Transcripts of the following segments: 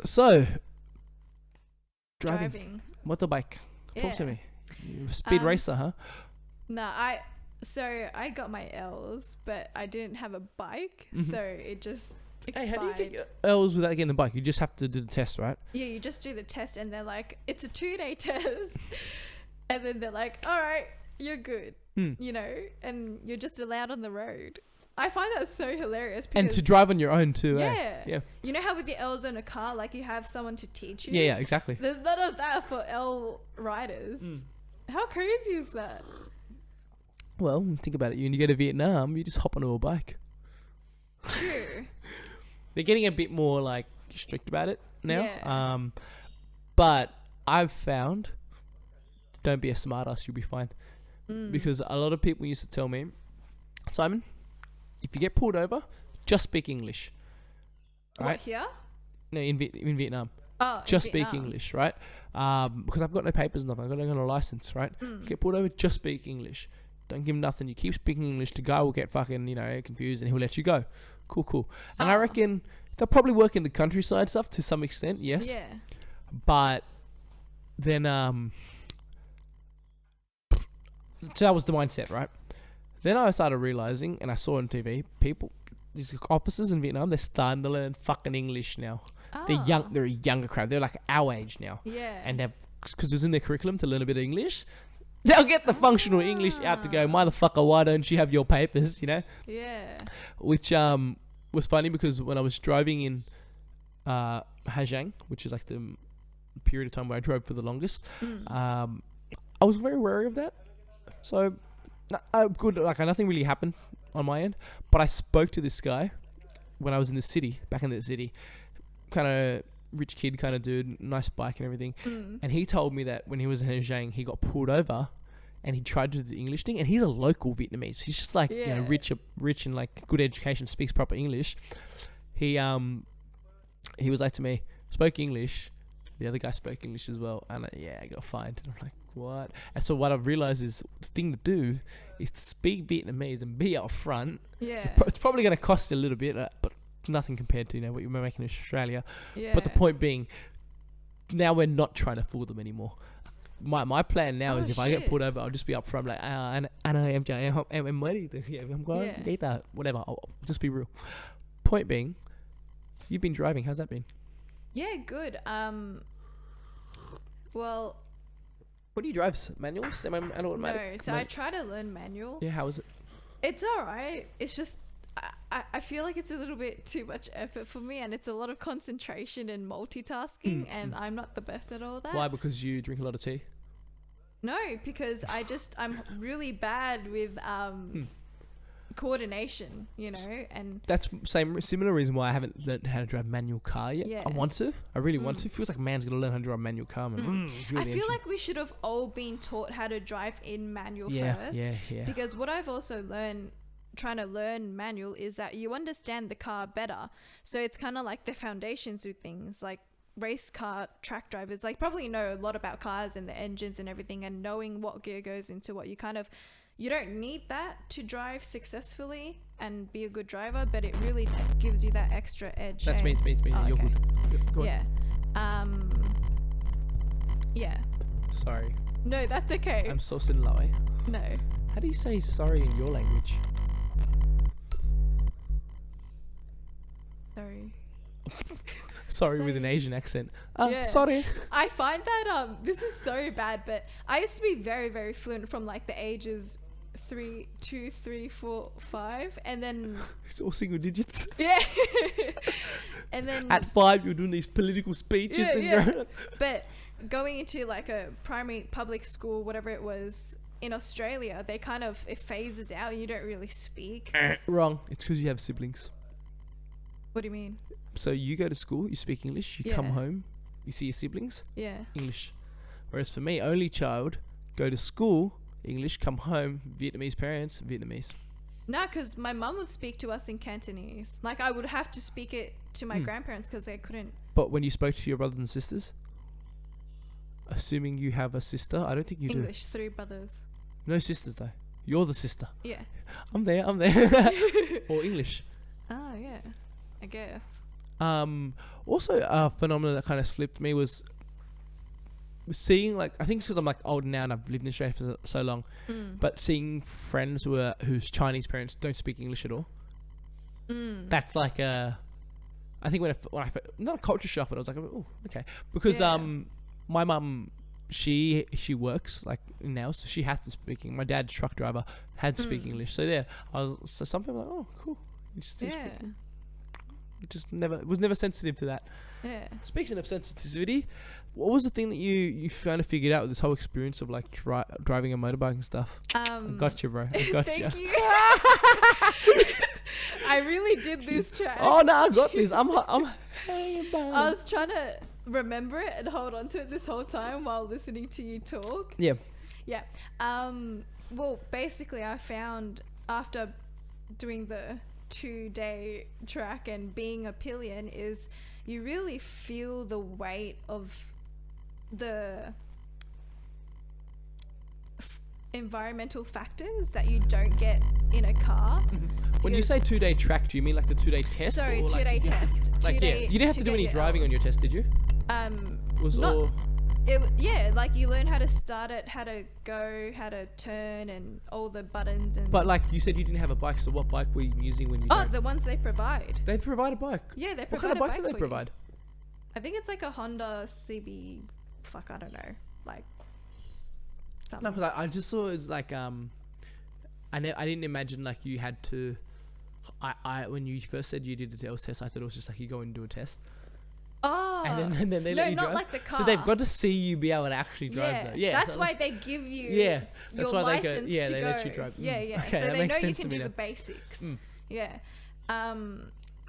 So, driving. Driving. Motorbike. Talk to Yeah. me. You're a speed racer, huh? No, I got my L's, but I didn't have a bike, Mhm. so it just Hey, expired. how do you get your L's without getting the bike? You just have to do the test, right? Yeah, you just do the test, and they're like, it's a 2-day test, and then they're like, all right, you're good, you know, and you're just allowed on the road. I find that so hilarious. Because, And to drive on your own too, yeah, eh? Yeah. you know how with the L's in a car, like you have someone to teach you. Yeah, exactly. There's none of that for L riders. How crazy is that? Well, think about it. When you go to Vietnam, you just hop onto a bike. True. They're getting a bit more like strict about it now. Yeah. But I've found, don't be a smartass, you'll be fine. Because a lot of people used to tell me, Simon, if you get pulled over, just speak English. Right? What, here? No, in Vietnam. Oh, Just in speak Vietnam. English, right? Because I've got no papers and nothing. I've got no license, right? Get pulled over, just speak English. Don't give him nothing. You keep speaking English, the guy will get fucking, confused and he'll let you go. Cool. And I reckon they'll probably work in the countryside stuff to some extent, yes. Yeah. But then, so that was the mindset, right? Then I started realizing, and I saw on TV, these officers in Vietnam, they're starting to learn fucking English now. They're a younger crowd. They're like our age now. Yeah. And they've, because it's in their curriculum to learn a bit of English, they'll get the functional English out to go, motherfucker, why don't you have your papers, Yeah. Which was funny because when I was driving in Ha Giang, which is like the period of time where I drove for the longest, I was very wary of that. So, nothing really happened on my end. But I spoke to this guy when I was in the city, back in the city, kind of rich kid kind of dude, nice bike and everything. And he told me that when he was in Ha Giang, he got pulled over and he tried to do the English thing. And he's a local Vietnamese. He's just like, rich and like good education, speaks proper English. He was like to me, spoke English. The other guy spoke English as well. And I got fined. And I'm like, what? And so what I've realized is the thing to do is to speak Vietnamese and be up front. Yeah. It's probably going to cost you a little bit, but nothing compared to what you're making in Australia. Yeah. But the point being, now we're not trying to fool them anymore. My plan now is if I get pulled over, I'll just be up front like, I'm ready to, I'm going to get that, whatever. I'll just be real. Point being, you've been driving. How's that been? Yeah, good. Well, what do you drive? Manual, semi-automatic? no. So I try to learn manual. Yeah, how is it? It's all right. It's just I feel like it's a little bit too much effort for me, and it's a lot of concentration and multitasking, and I'm not the best at all that. Why? Because you drink a lot of tea? No, because I'm really bad with coordination, and That's similar reason why I haven't learned how to drive manual car yet. Yeah. I want to. I really want to. Feels like a man's gonna learn how to drive a manual car. Man. I feel like we should have all been taught how to drive in manual first. Yeah. Because what I've also learned trying to learn manual is that you understand the car better. So it's kind of like the foundations of things, like race car track drivers probably know a lot about cars and the engines and everything, and knowing what gear goes into what. You don't need that to drive successfully and be a good driver, but it really gives you that extra edge. That's me. Oh, You're okay. good. Go on. Yeah. Yeah. Sorry. No, that's okay. I'm so sin lai. No. How do you say sorry in your language? Sorry. Sorry with an Asian accent. Yeah. Sorry. I find that this is so bad, but I used to be very, very fluent from like the ages 2, 3, 4, 5, and then It's all single digits. yeah, and then At 5, you're doing these political speeches. But going into like a primary public school, whatever it was in Australia, it phases out. You don't really speak. Wrong. It's because you have siblings. What do you mean? So you go to school, you speak English, you come Yeah. home, you see your siblings, Yeah. English. Whereas for me, only child, go to school, English, come home, Vietnamese parents, Vietnamese. No, because my mum would speak to us in Cantonese. Like I would have to speak it to my grandparents because they couldn't. But when you spoke to your brothers and sisters, assuming you have a sister, I don't think you English, 3 brothers. do. No sisters though. You're the sister. Yeah. I'm there. Or English. Oh yeah, I guess. Also, a phenomenon that kind of slipped me was seeing, like, I think it's because I'm like older now and I've lived in Australia for so long, but seeing friends whose Chinese parents don't speak English at all. That's like I think when I not a culture shock, but I was like, oh, okay, because my mum, she works like now, so she has to speak. My dad's truck driver had to speak English, so some people are like, oh, cool, you still speak. Just was never sensitive to that. Yeah. Speaking of sensitivity, what was the thing that you kind of figured out with this whole experience of like driving a motorbike and stuff? I got you, bro. I got Thank you. I really did this track. Oh no, I got this. I'm hanging by. I was trying to remember it and hold on to it this whole time while listening to you talk. Yeah. Yeah. Well, basically, I found after doing the 2-day track and being a pillion is you really feel the weight of the environmental factors that you don't get in a car. When you say 2-day track, do you mean like the 2-day test? Sorry, or 2-day test. Like, yeah, you didn't have to do any driving on your test, did you? Like you learn how to start it, how to go, how to turn, and all the buttons. And but like you said, you didn't have a bike, so what bike were you using when you? The ones they provide. They provide a bike. Yeah, they provide. What kind of bike do they for provide? You. I think it's like a Honda CB. Fuck, I don't know. Like. Something. No, because I just saw it was like I didn't imagine like you had to. I when you first said you did a sales test, I thought it was just like you go and do a test. Oh, and then they let you not drive. like the car. So they've got to see you be able to actually drive. Yeah, Yeah, that's why they give you. Yeah, that's your why license they to they go. let you drive. Yeah, yeah. Okay, so that they makes know you sense can to me do the now. basics. Yeah.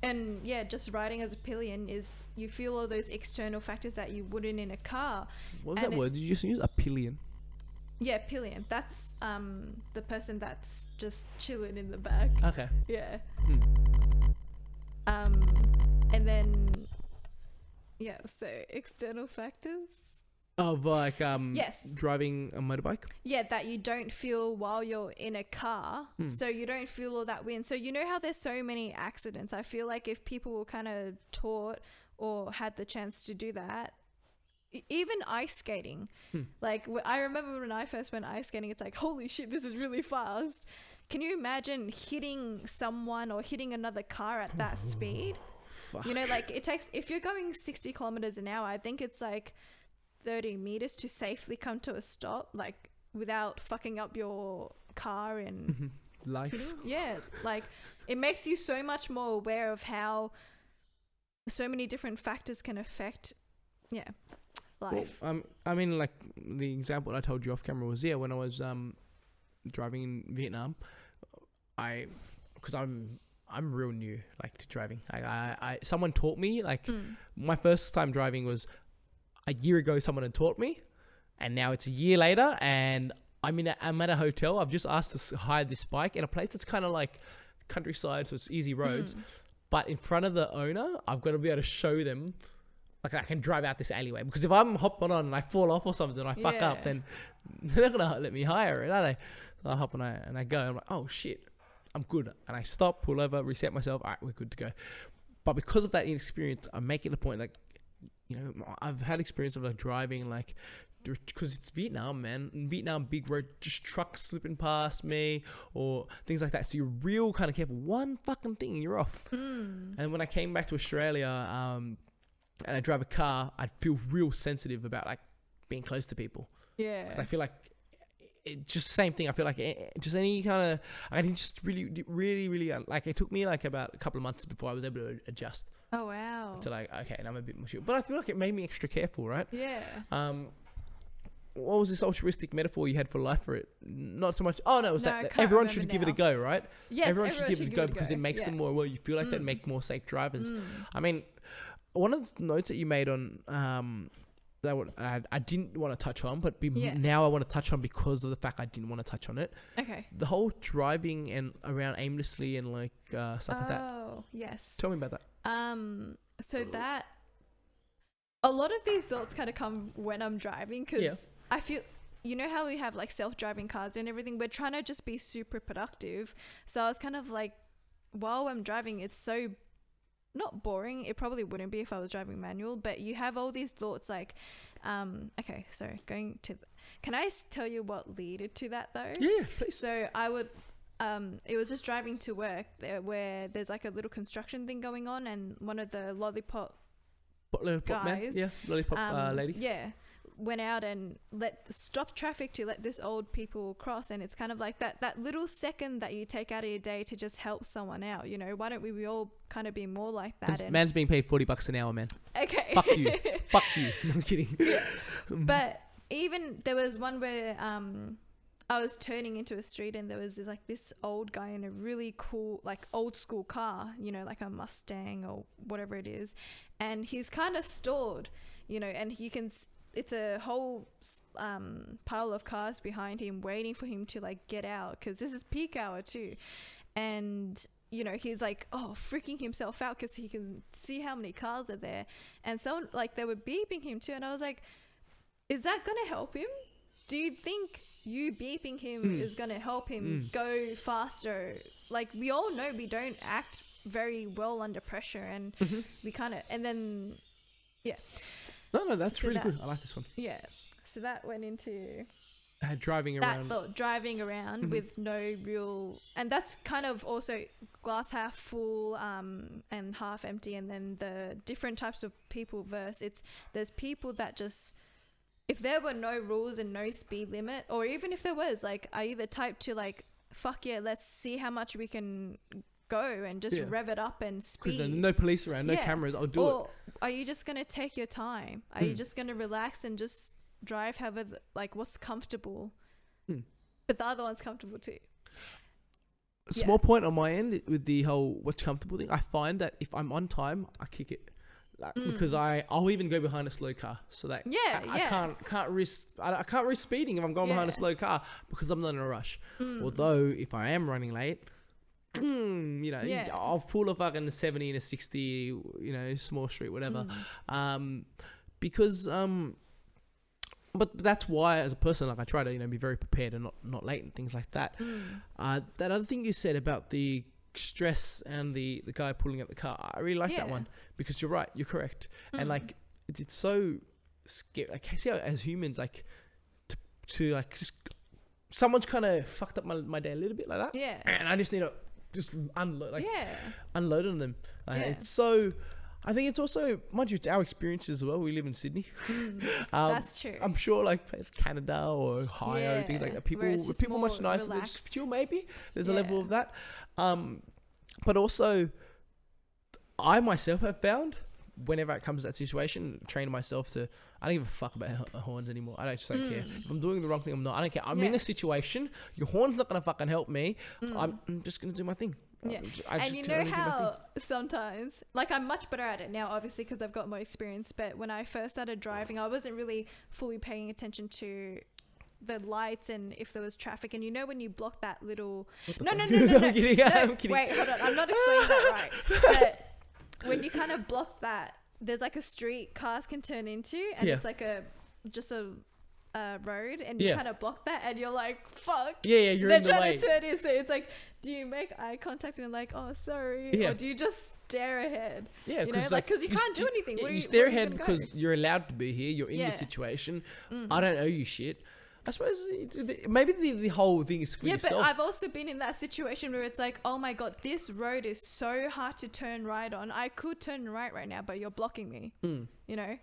And yeah, just riding as a pillion is you feel all those external factors that you wouldn't in a car. What was that word? Did you just use a pillion? Yeah, pillion. That's the person that's just chilling in the back. Okay. Yeah. And then so external factors of like yes, driving a motorbike. Yeah, that you don't feel while you're in a car. So you don't feel all that wind. So you know how there's so many accidents. I feel like if people were kind of taught or had the chance to do that, even ice skating, like I remember when I first went ice skating, it's like, holy shit, this is really fast. Can you imagine hitting someone or hitting another car at that speed? Fuck. You know, like it takes, if you're going 60 kilometers an hour, I think it's like 30 meters to safely come to a stop, like without fucking up your car and life. Yeah, like it makes you so much more aware of how so many different factors can affect life. Well, I mean, like the example I told you off camera was when I was driving in Vietnam, because I'm real new like to driving. I someone taught me my first time driving was a year ago. Someone had taught me, and now it's a year later, and I'm at a hotel. I've just asked to hire this bike in a place that's kind of like countryside, so it's easy roads. But in front of the owner, I've got to be able to show them. Like I can drive out this alleyway, because if I'm hopping on and I fall off or something and I fuck up, then they're not gonna let me hire it, are they? So I hop on and I go. I'm like, oh shit, I'm good. And I stop, pull over, reset myself. All right, we're good to go. But because of that inexperience, I'm making the point, like, you know, I've had experience of like driving, like, because it's Vietnam, man. In Vietnam, big road, just trucks slipping past me or things like that. So you're real kind of careful. One fucking thing and you're off. And when I came back to Australia, and I drive a car, I'd feel real sensitive about like being close to people. Yeah. 'Cause I feel like just the same thing. I feel like just any kind of, I didn't just really like, it took me like about a couple of months before I was able to adjust. Oh, wow. To like, okay, and I'm a bit more sure. But I feel like it made me extra careful, right? Yeah. What was this altruistic metaphor you had for life for it? Not so much. Oh no, it was that everyone should give it a go, right? Yes, everyone should give it a go because it makes them more. Well, you feel like they make more safe drivers. I mean, one of the notes that you made on that I didn't want to touch on, but now I want to touch on because of the fact I didn't want to touch on it. Okay. The whole driving and around aimlessly and like stuff like that. Oh yes. Tell me about that. So that a lot of these thoughts kind of come when I'm driving because I feel, you know how we have like self-driving cars and everything, we're trying to just be super productive. So I was kind of like, while I'm driving, it's so not boring. It probably wouldn't be if I was driving manual, but you have all these thoughts like, okay, so going to, can I tell you what led to that though? Yeah, please. So I would, it was just driving to work where there's like a little construction thing going on, and one of the lollipop Lollipop man? guys, Yeah, lollipop lady. yeah, went out and stopped traffic to let this old people cross. And it's kind of like that little second that you take out of your day to just help someone out, you know. Why don't we all kind of be more like that? And Man's being paid $40 an hour, man. okay, Fuck you. Fuck you. No, I'm kidding. Yeah. But even there was one where I was turning into a street, and there was this old guy in a really cool, like, old school car, you know, like a Mustang or whatever it is, and he's kind of stalled, you know, and you can it's a whole pile of cars behind him waiting for him to like get out, because this is peak hour too. And you know, he's like, oh, freaking himself out because he can see how many cars are there. And so like they were beeping him too, and I was like, is that gonna help him? Do you think you beeping him is gonna help him go faster? Like, we all know we don't act very well under pressure, and we kind of, and then No, that's So really that- good. I like this one. yeah, so that went into Driving that around. thought, driving around with no real, and that's kind of also glass half full and half empty. And then the different types of people versus there's people that just, if there were no rules and no speed limit, or even if there was, like, are you the type to like, fuck yeah, let's see how much we can go and just rev it up and Because speed? no police around, no Yeah. cameras, I'll do Or are you just gonna take your time? Are you just gonna relax and just drive however like what's comfortable? But the other one's comfortable too. it. Small point on my end with the whole what's comfortable thing. I find that if I'm on time, I kick it. Like, because I'll even go behind a slow car, so that I can't risk speeding if I'm going behind a slow car, because I'm not in a rush. Although if I am running late, you know, I'll pull a fucking 70 and a 60, you know, small street, whatever. Because but that's why, as a person, like, I try to, you know, be very prepared and not late and things like that. That other thing you said about the stress and the guy pulling out the car, I really like that one, because you're right, you're correct. And like it's so scary. Like, see how as humans, like, to like, just someone's kind of fucked up my day a little bit like that, and I just need to just unload on them. It's so, I think it's also, mind you, it's our experiences as well. We live in Sydney. That's true. I'm sure, like, places Canada or Ohio, things like that, people are much nicer. They just chill, maybe. There's a level of that. But also, I myself have found, whenever it comes to that situation, train myself to, I don't give a fuck about horns anymore. I just don't care. If I'm doing the wrong thing, I'm not. I don't care. I'm in a situation. Your horn's not going to fucking help me. I'm just going to do my thing. Yeah. And you know how sometimes, like, I'm much better at it now, obviously, because I've got more experience. But when I first started driving, I wasn't really fully paying attention to the lights and if there was traffic. And you know when you block that little... No. I'm kidding. I'm kidding. Wait, hold on. I'm not explaining that right. But when you kind of block that, there's like a street cars can turn into, and it's like just a road, and you kind of block that, and you're like, fuck. You're in the way. They're trying to turn in, so it's like, do you make eye contact and like, oh, sorry, or do you just stare ahead? Yeah, because you can't do anything. You stare ahead because you're allowed to be here. You're in the situation. I don't owe you shit. I suppose maybe the whole thing is for yourself. Yeah, but I've also been in that situation where it's like, oh my god, this road is so hard to turn right on. I could turn right now, but you're blocking me. You know,